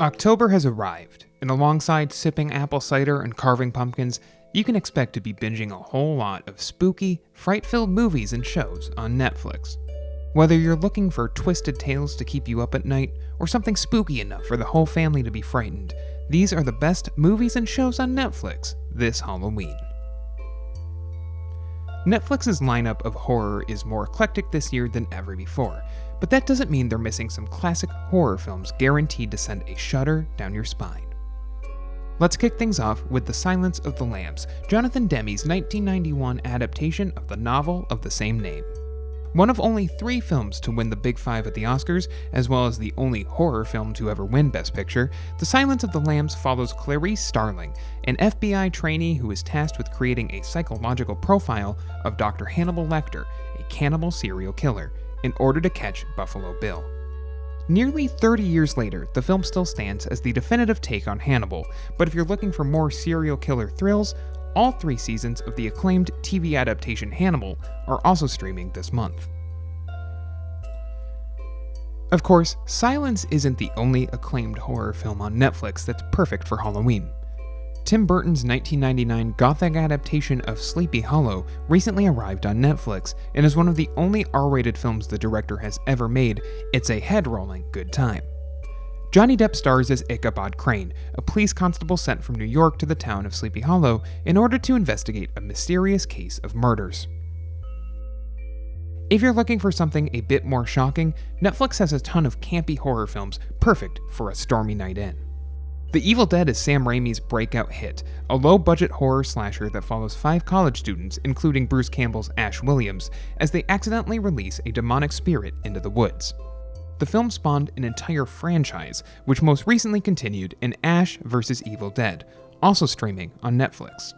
October has arrived, and alongside sipping apple cider and carving pumpkins, you can expect to be binging a whole lot of spooky, fright-filled movies and shows on Netflix. Whether you're looking for twisted tales to keep you up at night, or something spooky enough for the whole family to be frightened, these are the best movies and shows on Netflix this Halloween. Netflix's lineup of horror is more eclectic this year than ever before, but that doesn't mean they're missing some classic horror films guaranteed to send a shudder down your spine. Let's kick things off with The Silence of the Lambs, Jonathan Demme's 1991 adaptation of the novel of the same name. One of only 3 films to win the Big Five at the Oscars, as well as the only horror film to ever win Best Picture, The Silence of the Lambs follows Clarice Starling, an FBI trainee who is tasked with creating a psychological profile of Dr. Hannibal Lecter, a cannibal serial killer, in order to catch Buffalo Bill. Nearly 30 years later, the film still stands as the definitive take on Hannibal, but if you're looking for more serial killer thrills, all 3 seasons of the acclaimed TV adaptation Hannibal are also streaming this month. Of course, Silence isn't the only acclaimed horror film on Netflix that's perfect for Halloween. Tim Burton's 1999 Gothic adaptation of Sleepy Hollow recently arrived on Netflix and is one of the only R-rated films the director has ever made. It's a head-rolling good time. Johnny Depp stars as Ichabod Crane, a police constable sent from New York to the town of Sleepy Hollow in order to investigate a mysterious case of murders. If you're looking for something a bit more shocking, Netflix has a ton of campy horror films perfect for a stormy night in. The Evil Dead is Sam Raimi's breakout hit, a low-budget horror slasher that follows 5 college students, including Bruce Campbell's Ash Williams, as they accidentally release a demonic spirit into the woods. The film spawned an entire franchise, which most recently continued in Ash vs. Evil Dead, also streaming on Netflix.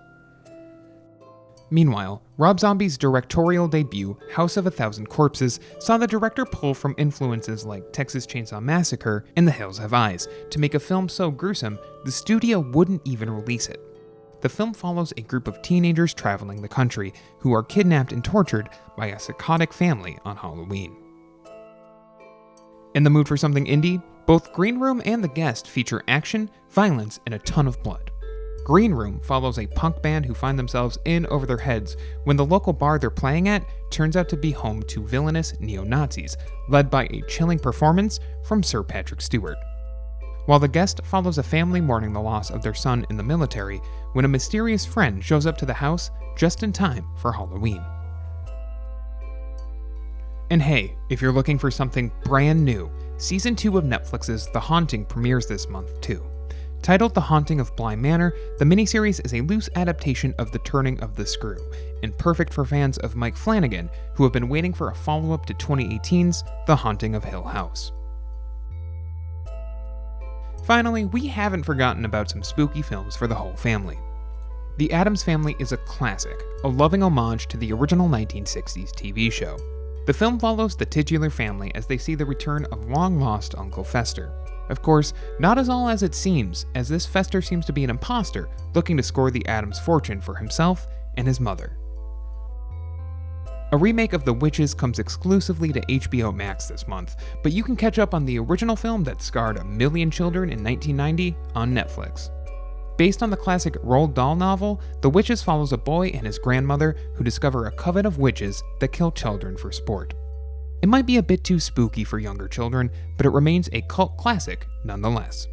Meanwhile, Rob Zombie's directorial debut, House of a Thousand Corpses, saw the director pull from influences like Texas Chainsaw Massacre and The Hills Have Eyes to make a film so gruesome the studio wouldn't even release it. The film follows a group of teenagers traveling the country who are kidnapped and tortured by a psychotic family on Halloween. In the mood for something indie, both Green Room and The Guest feature action, violence, and a ton of blood. Green Room follows a punk band who find themselves in over their heads when the local bar they're playing at turns out to be home to villainous neo-Nazis, led by a chilling performance from Sir Patrick Stewart. While The Guest follows a family mourning the loss of their son in the military when a mysterious friend shows up to the house just in time for Halloween. And hey, if you're looking for something brand new, Season 2 of Netflix's The Haunting premieres this month too. Titled The Haunting of Bly Manor, the miniseries is a loose adaptation of The Turning of the Screw, and perfect for fans of Mike Flanagan, who have been waiting for a follow-up to 2018's The Haunting of Hill House. Finally, we haven't forgotten about some spooky films for the whole family. The Addams Family is a classic, a loving homage to the original 1960s TV show. The film follows the titular family as they see the return of long-lost Uncle Fester. Of course, not as all as it seems, as this Fester seems to be an imposter looking to score the Addams fortune for himself and his mother. A remake of The Witches comes exclusively to HBO Max this month, but you can catch up on the original film that scarred 1 million children in 1990 on Netflix. Based on the classic Roald Dahl novel, The Witches follows a boy and his grandmother who discover a coven of witches that kill children for sport. It might be a bit too spooky for younger children, but it remains a cult classic nonetheless.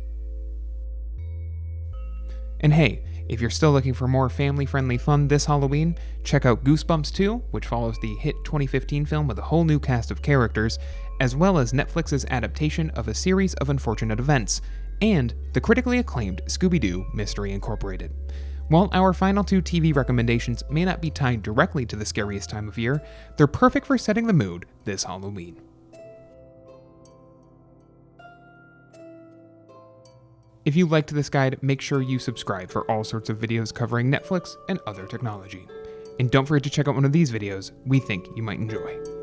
And hey, if you're still looking for more family-friendly fun this Halloween, check out Goosebumps 2, which follows the hit 2015 film with a whole new cast of characters, as well as Netflix's adaptation of A Series of Unfortunate Events, and the critically acclaimed Scooby-Doo Mystery Incorporated. While our final 2 TV recommendations may not be tied directly to the scariest time of year, they're perfect for setting the mood this Halloween. If you liked this guide, make sure you subscribe for all sorts of videos covering Netflix and other technology. And don't forget to check out one of these videos we think you might enjoy.